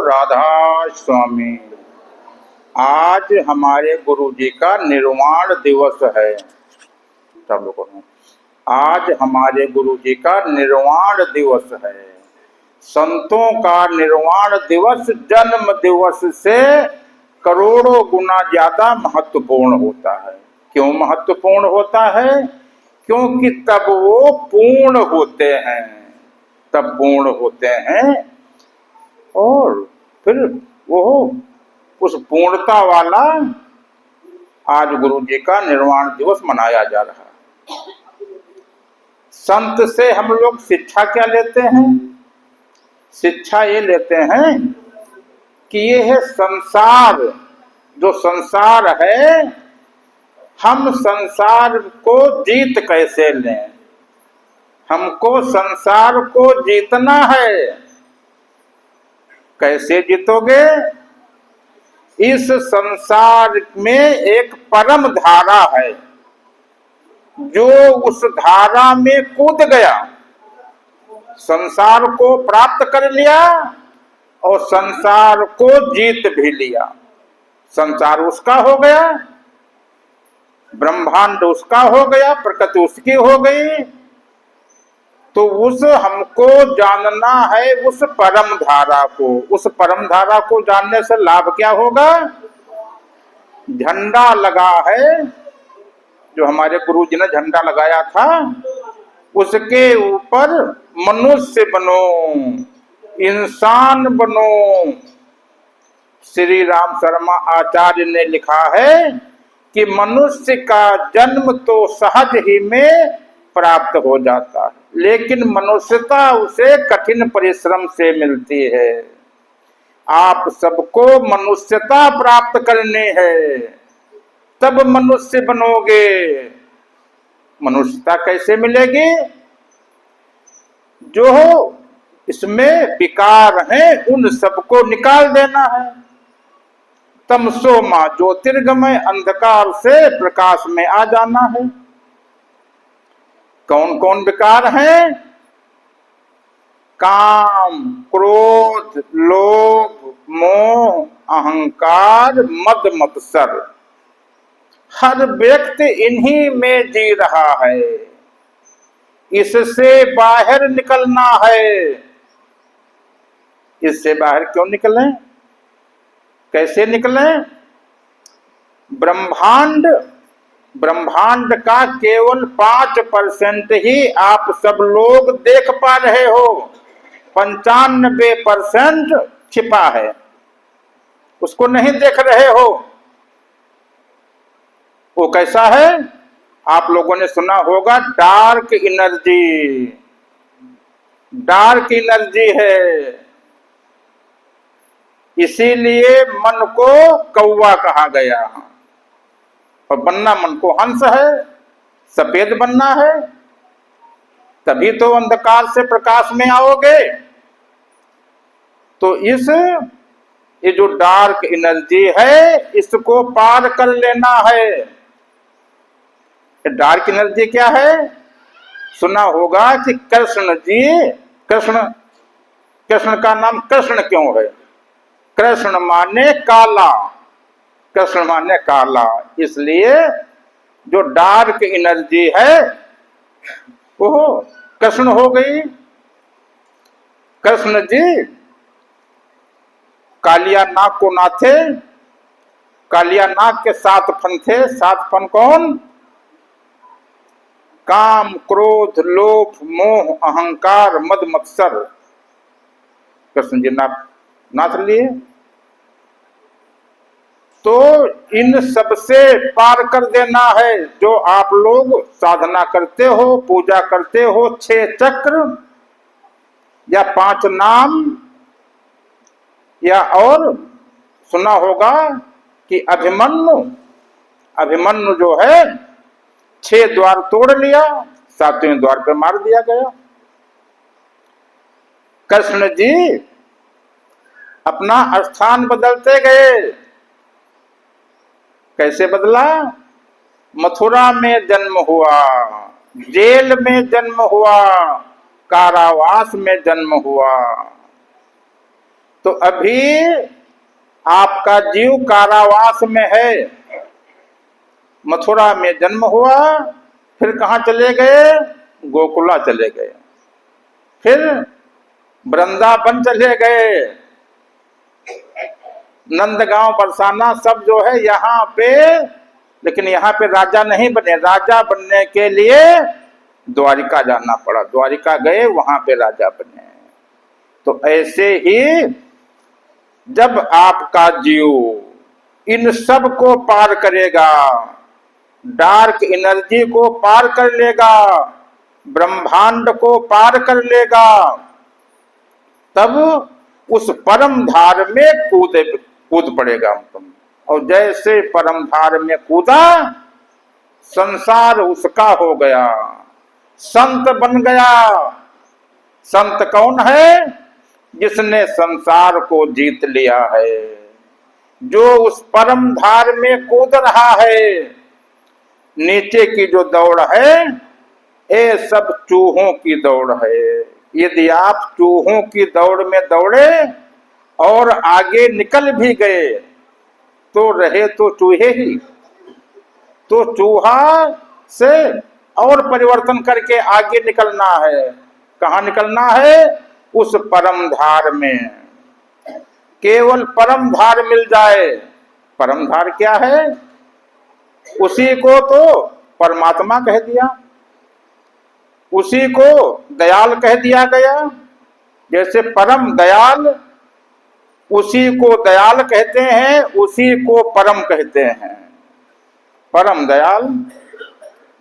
राधा स्वामी। आज हमारे गुरु जी का निर्वाण दिवस है। सब लोगों ने आज हमारे गुरु जी का निर्वाण दिवस है। संतों का निर्वाण दिवस जन्म दिवस से करोड़ों गुना ज्यादा महत्वपूर्ण होता है। क्यों महत्वपूर्ण होता है? क्योंकि तब वो पूर्ण होते हैं, तब पूर्ण होते हैं और फिर वो उस पूर्णता वाला आज गुरु जी का निर्वाण दिवस मनाया जा रहा है। संत से हम लोग शिक्षा क्या लेते हैं? शिक्षा ये लेते हैं कि ये है संसार, जो संसार है हम संसार को जीत कैसे लें। हमको संसार को जीतना है। कैसे जीतोगे? इस संसार में एक परम धारा है, जो उस धारा में कूद गया, संसार को प्राप्त कर लिया और संसार को जीत भी लिया। संसार उसका हो गया, ब्रह्मांड उसका हो गया, प्रकृति उसकी हो गई। तो उस हमको जानना है उस परम धारा को। उस परम धारा को जानने से लाभ क्या होगा? झंडा लगा है, जो हमारे गुरु जी ने झंडा लगाया था, उसके ऊपर मनुष्य बनो, इंसान बनो। श्री राम शर्मा आचार्य ने लिखा है कि मनुष्य का जन्म तो सहज ही में प्राप्त हो जाता है, लेकिन मनुष्यता उसे कठिन परिश्रम से मिलती है। आप सबको मनुष्यता प्राप्त करनी है, तब मनुष्य बनोगे। मनुष्यता कैसे मिलेगी? जो इसमें विकार है उन सबको निकाल देना है। तमसो मां ज्योतिर्गमय, अंधकार से प्रकाश में आ जाना है। कौन कौन विकार हैं? काम, क्रोध, लोभ, मोह, अहंकार, मद मत्सर। हर व्यक्ति इन्हीं में जी रहा है। इससे बाहर निकलना है। इससे बाहर क्यों निकलें? कैसे निकलें? ब्रह्मांड का केवल 5% ही आप सब लोग देख पा रहे हो। 95% छिपा है, उसको नहीं देख रहे हो। वो कैसा है? आप लोगों ने सुना होगा, डार्क एनर्जी। डार्क एनर्जी है। इसीलिए मन को कौवा कहा गया और बनना मन को हंस है। सफेद बनना है, तभी तो अंधकार से प्रकाश में आओगे। तो ये जो डार्क एनर्जी है, इसको पार कर लेना है। डार्क एनर्जी क्या है? सुना होगा कि कृष्ण का नाम कृष्ण क्यों है? कृष्ण माने काला, कृष्ण माने काला। इसलिए जो डार्क एनर्जी है वो कृष्ण हो गई। कृष्ण जी कालिया नाग को नाथे। कालिया नाग के 7 फन थे। 7 फन कौन? काम, क्रोध, लोभ, मोह, अहंकार, मद मत्सर। कृष्ण जी नाथ लिए। तो इन सब से पार कर देना है। जो आप लोग साधना करते हो, पूजा करते हो, 6 चक्र या 5 नाम, या और सुना होगा कि अभिमन्यु जो है 6 द्वार तोड़ लिया, 7वें द्वार पर मार दिया गया। कृष्ण जी अपना स्थान बदलते गए। कैसे बदला? मथुरा में जन्म हुआ, जेल में जन्म हुआ, कारावास में जन्म हुआ। तो अभी आपका जीव कारावास में है, मथुरा में जन्म हुआ, फिर कहाँ चले गए, गोकुला चले गए, फिर वृंदावन चले गए, नंदगांव बरसाना सब जो है यहाँ पे, लेकिन यहाँ पे राजा नहीं बने। राजा बनने के लिए द्वारिका जाना पड़ा, द्वारिका गए, वहां पे राजा बने। तो ऐसे ही जब आपका जीव इन सब को पार करेगा, डार्क एनर्जी को पार कर लेगा, ब्रह्मांड को पार कर लेगा, तब उस परम धार में कूद पड़ेगा तुम। और जैसे परम धार में कूदा, संसार उसका हो गया, संत बन गया। संत कौन है? जिसने संसार को जीत लिया है, जो उस परम धार में कूद रहा है। नीचे की जो दौड़ है, ये सब चूहों की दौड़ है। यदि आप चूहों की दौड़ में दौड़े और आगे निकल भी गए तो रहे तो चूहे ही। तो चूहा से और परिवर्तन करके आगे निकलना है। कहाँ निकलना है? उस परम धार में। केवल परम धार मिल जाए। परम धार क्या है? उसी को तो परमात्मा कह दिया, उसी को दयाल कह दिया गया। जैसे परम दयाल, उसी को दयाल कहते हैं, उसी को परम कहते हैं। परम दयाल,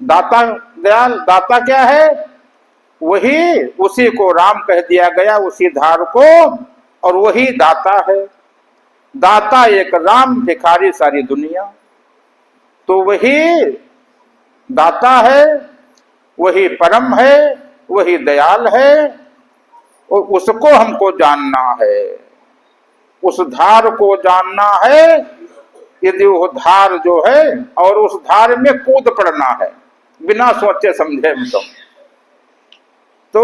दाता दयाल, दाता क्या है? वही, उसी को राम कह दिया गया, उसी धार को, और वही दाता है। दाता एक राम, भिखारी सारी दुनिया। तो वही दाता है, वही परम है, वही दयाल है, और उसको हमको जानना है, उस धार को जानना है। यदि वो धार जो है, और उस धार में कूद पड़ना है बिना सोचे समझे तो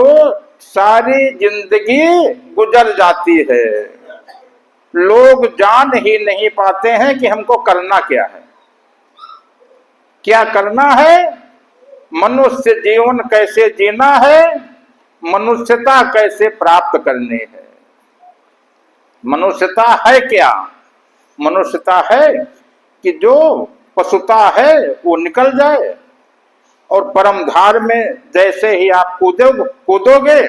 सारी जिंदगी गुजर जाती है। लोग जान ही नहीं पाते हैं कि हमको करना क्या है। क्या करना है? मनुष्य जीवन कैसे जीना है, मनुष्यता कैसे प्राप्त करनी है। मनुष्यता है क्या? मनुष्यता है कि जो पशुता है वो निकल जाए, और परम धार में जैसे ही आप कूदोगे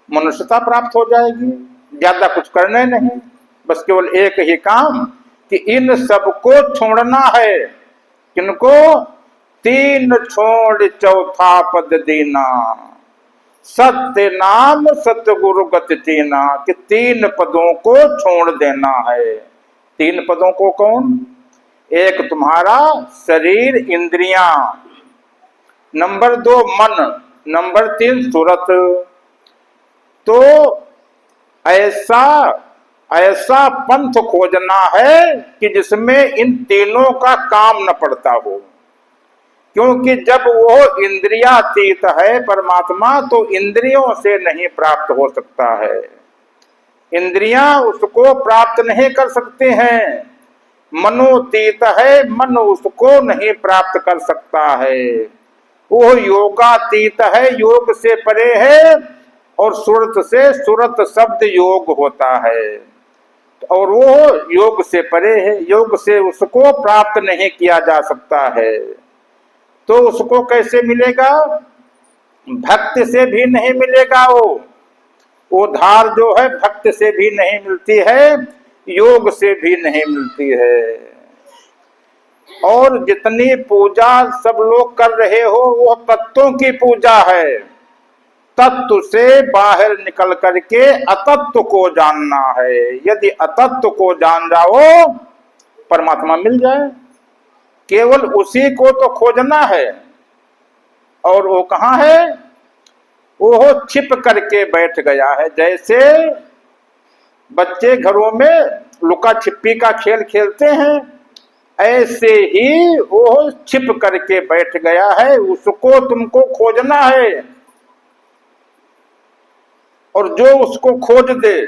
मनुष्यता प्राप्त हो जाएगी। ज्यादा कुछ करने नहीं, बस केवल एक ही काम कि इन सबको छोड़ना है। किनको? तीन छोड़ चौथा पद दीना, सत्य नाम सतगुरु गति चीना। कि तीन पदों को छोड़ देना है। तीन पदों को कौन? एक तुम्हारा शरीर इंद्रियां, नंबर 2 मन, नंबर 3 सूरत। तो ऐसा पंथ खोजना है कि जिसमें इन तीनों का काम न पड़ता हो। क्योंकि जब वो इंद्रियातीत है परमात्मा, तो इंद्रियों से नहीं प्राप्त हो सकता है। इंद्रियां उसको प्राप्त नहीं कर सकते हैं। मनोतीत है, मन उसको नहीं प्राप्त कर सकता है। वो योगातीत है, योग से परे है, और सुरत से, सुरत शब्द योग होता है, और वो योग से परे है। योग से उसको प्राप्त नहीं किया जा सकता है। तो उसको कैसे मिलेगा? भक्ति से भी नहीं मिलेगा। वो धार जो है भक्ति से भी नहीं मिलती है, योग से भी नहीं मिलती है। और जितनी पूजा सब लोग कर रहे हो वो तत्वों की पूजा है। तत्व से बाहर निकल करके अतत्व को जानना है। यदि अतत्व को जान जाओ, परमात्मा मिल जाए। केवल उसी को तो खोजना है। और वो कहाँ है? वो छिप करके बैठ गया है। जैसे बच्चे घरों में लुका छिपी का खेल खेलते हैं, ऐसे ही वो छिप करके बैठ गया है। उसको तुमको खोजना है, और जो उसको खोज दे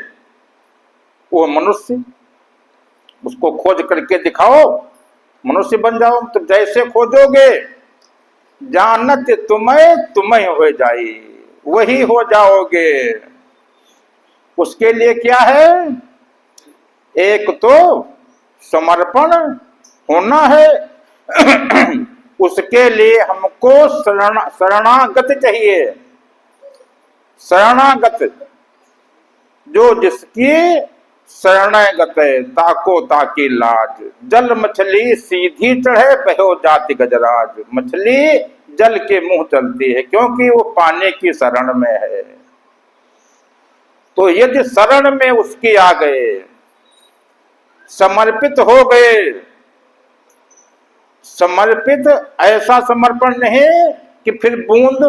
वो मनुष्य, उसको खोज करके दिखाओ, मनुष्य बन जाओ। तो जैसे खोजोगे जानत तुम्हें तुम्हें हो जाए, वही हो जाओगे। उसके लिए क्या है? एक तो समर्पण होना है उसके लिए हमको शरणागत चाहिए। शरणागत, जो जिसकी शरणागत है, ताको ताकी लाज। जल मछली सीधी चढ़े बहो जाति गजराज। मछली जल के मुंह चलती है क्योंकि वो पानी की शरण में है। तो यदि शरण में उसकी आ गए, समर्पित हो गए, समर्पित ऐसा समर्पण नहीं कि फिर बूंद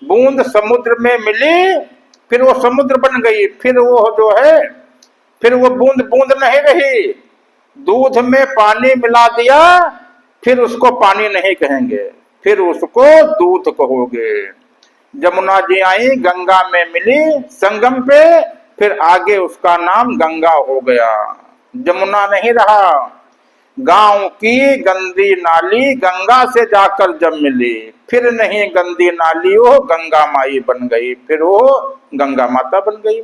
बूंद समुद्र में मिली फिर वो समुद्र बन गई, फिर वो जो है फिर वो बूंद बूंद नहीं रही। दूध में पानी मिला दिया फिर उसको पानी नहीं कहेंगे, फिर उसको दूध कहोगे। जमुना जी आई, गंगा में मिली संगम पे, फिर आगे उसका नाम गंगा हो गया, जमुना नहीं रहा। गांव की गंदी नाली गंगा से जाकर जब मिली, फिर नहीं गंदी नाली वो गंगा माई बन गई, फिर वो गंगा माता बन गई।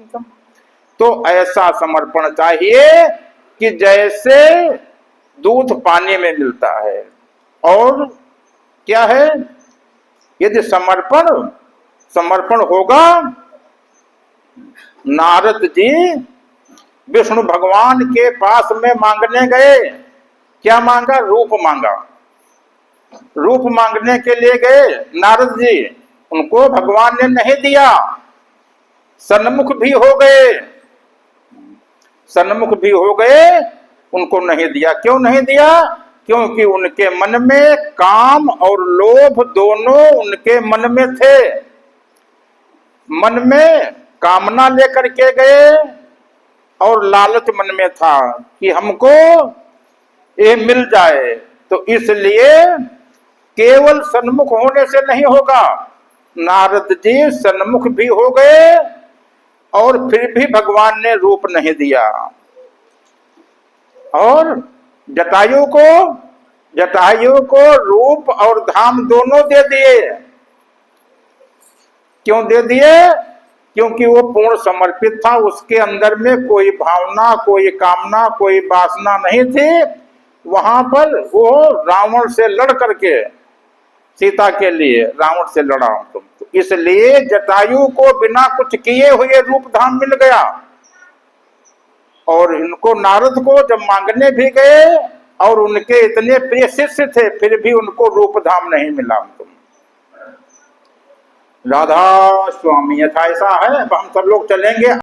तो ऐसा समर्पण चाहिए कि जैसे दूध पानी में मिलता है। और क्या है? यदि समर्पण होगा। नारद जी विष्णु भगवान के पास में मांगने गए, क्या मांगा? रूप मांगा। रूप मांगने के लिए गए नारद जी, उनको भगवान ने नहीं दिया। सन्मुख भी हो गए, सन्मुख भी हो गए, उनको नहीं दिया। क्यों नहीं दिया? क्योंकि उनके मन में काम और लोभ दोनों उनके मन में थे। मन में कामना लेकर के गए और लालच मन में था कि हमको ये मिल जाए। तो इसलिए केवल सन्मुख होने से नहीं होगा। नारद जी सन्मुख भी हो गए और फिर भी भगवान ने रूप नहीं दिया। और जटायु को रूप और धाम दोनों दे दिए। क्यों दे दिए? क्योंकि वो पूर्ण समर्पित था, उसके अंदर में कोई भावना, कोई कामना, कोई वासना नहीं थी। वहां पर वो रावण से लड़ करके, सीता के लिए रावण से लड़ा। तो इसलिए जटायु को बिना कुछ किए हुए रूप धाम मिल गया। और इनको नारद को जब मांगने भी गए और उनके इतने प्रिय शिष्य थे, फिर भी उनको रूप धाम नहीं मिला। राधा स्वामी, यथा ऐसा है। अब हम सब लोग चलेंगे।